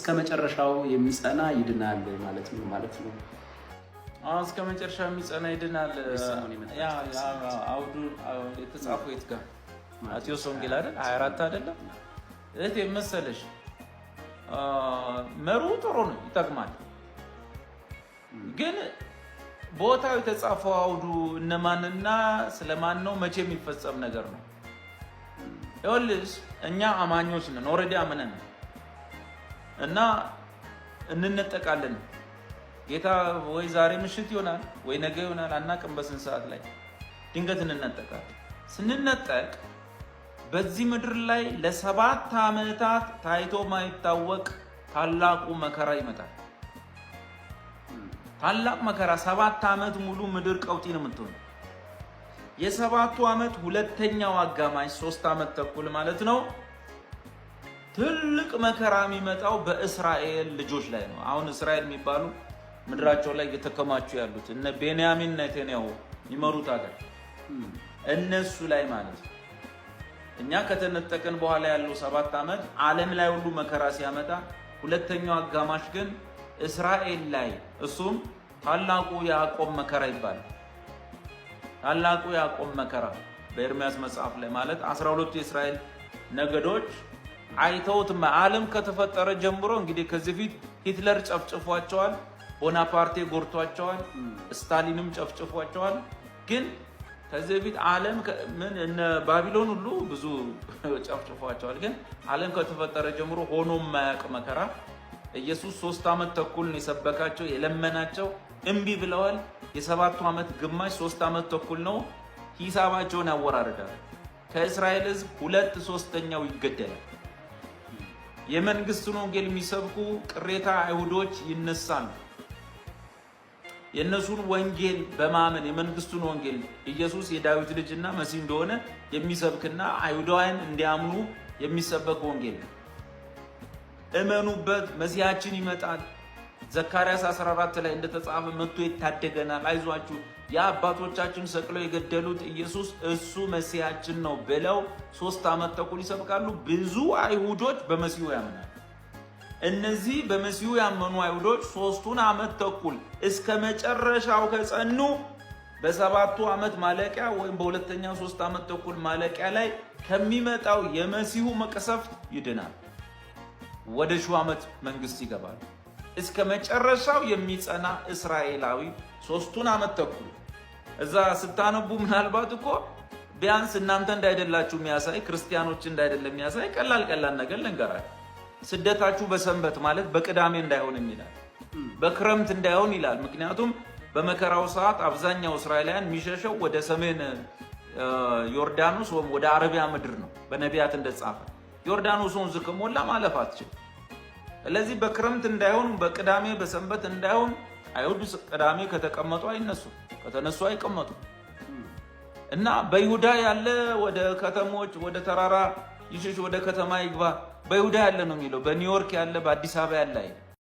እስከ መጨረሻው የሚጸና ይድናል ማለት ነው። እስከ መጨረሻው የሚጸና ይድናል። ያ አውዱ የተጻፈው የት ጋር? ማቴዎስ ወንጌል አይደል 24 አይደለም? እህቴ መሰለሽ መሩ ጥሩ ነው፣ ይጠቅማል። ግን ቦታው የተጻፈው አውዱ እነማንና ስለማን ነው መቼ የሚፈጸም ነገር ነው? ይኸውልሽ እኛ አማኞች ነን፣ ኦልሬዲ አምነን እና እንነጠቃለን። ጌታ ወይ ዛሬ ምሽት ይሆናል ወይ ነገ ይሆናል አናውቅም፣ በስንት ሰዓት ላይ ድንገት እንነጠቃለን። ስንነጠቅ በዚህ ምድር ላይ ለ7 ዓመታት ታይቶ ማይታወቅ ታላቁ መከራ ይመጣል። ታላቅ መከራ 7 ዓመት ሙሉ ምድር ቀውጢ ነው የምትሆነው። የ7ቱ ዓመት ሁለተኛው አጋማሽ 3 ዓመት ተኩል ማለት ነው። ትልቅ መከራ የሚመጣው በእስራኤል ልጆች ላይ ነው። አሁን እስራኤል የሚባሉ ምድራቸው ላይ እየተከማቹ ያሉት እነ ቤንያሚን ኔታንያሁ የሚመሩት ሀገር እነሱ ላይ ማለት ነው። እኛ ከተነጠቅን በኋላ ያለው 7 ዓመት ዓለም ላይ ሁሉ መከራ ሲያመጣ፣ ሁለተኛው አጋማሽ ግን እስራኤል ላይ እሱም ታላቁ ያዕቆብ መከራ ይባላል። ታላቁ ያዕቆብ መከራ በኤርምያስ መጽሐፍ ላይ ማለት 12ቱ የእስራኤል ነገዶች አይተውት ዓለም ከተፈጠረ ጀምሮ እንግዲህ ከዚህ ፊት ሂትለር ጨፍጭፏቸዋል፣ ቦናፓርቴ ጎርቷቸዋል፣ ስታሊንም ጨፍጭፏቸዋል። ግን ከዚህ በፊት ዓለም ምን እነ ባቢሎን ሁሉ ብዙ ጨፍጭፏቸዋል። ግን ዓለም ከተፈጠረ ጀምሮ ሆኖ የማያውቅ መከራ ኢየሱስ 3 ዓመት ተኩል ነው የሰበካቸው የለመናቸው፣ እምቢ ብለዋል። የ7ቱ ዓመት ግማሽ 3 ዓመት ተኩል ነው። ሂሳባቸውን ያወራርዳል። ከእስራኤል ሕዝብ 2/3 ይገደላል። የመንግስቱን ወንጌል የሚሰብኩ ቅሬታ አይሁዶች ይነሳሉ። የእነሱን ወንጌል በማመን የመንግስቱን ወንጌል ኢየሱስ የዳዊት ልጅና መሲህ እንደሆነ የሚሰብክና አይሁዳውያን እንዲያምኑ የሚሰበክ ወንጌል ነው። እመኑበት፣ መሲያችን ይመጣል። ዘካርያስ 14 ላይ እንደተጻፈ መጥቶ ይታደገናል፣ አይዟችሁ፣ የአባቶቻችን ሰቅለው የገደሉት ኢየሱስ እሱ መሲያችን ነው ብለው 3 ዓመት ተኩል ይሰብካሉ። ብዙ አይሁዶች በመሲሁ ያምናል። እነዚህ በመሲሁ ያመኑ አይሁዶች 3 ዓመት ተኩል እስከ መጨረሻው ከጸኑ በ7ቱ ዓመት ማለቂያ ወይም በሁለተኛው 3 ዓመት ተኩል ማለቂያ ላይ ከሚመጣው የመሲሁ መቅሰፍት ይድናል። ወደ ሺህ ዓመት መንግስት ይገባል። እስከ መጨረሻው የሚጸና እስራኤላዊ 3 ዓመት ተኩል እዛ ስታነቡ ምናልባት እኮ ቢያንስ እናንተ እንዳይደላችሁ የሚያሳይ ክርስቲያኖች እንዳይደለ የሚያሳይ ቀላል ነገር ልንገራችሁ። ስደታችሁ በሰንበት ማለት በቅዳሜ እንዳይሆን ይላል፣ በክረምት እንዳይሆን ይላል። ምክንያቱም በመከራው ሰዓት አብዛኛው እስራኤላውያን የሚሸሸው ወደ ሰሜን ዮርዳኖስ ወይም ወደ አረቢያ ምድር ነው። በነቢያት እንደተጻፈ ዮርዳኖስ ወንዝ ከሞላ ማለፍ አትችልም። ስለዚህ በክረምት እንዳይሆን በቅዳሜ በሰንበት እንዳይሆን አይሁድ ቅዳሜ ከተቀመጡ አይነሱ፣ ከተነሱ አይቀመጡ እና በይሁዳ ያለ ወደ ከተሞች ወደ ተራራ ይሽሽ፣ ወደ ከተማ ይግባ። በይሁዳ ያለ ነው የሚለው፣ በኒውዮርክ ያለ በአዲስ አበባ ያለ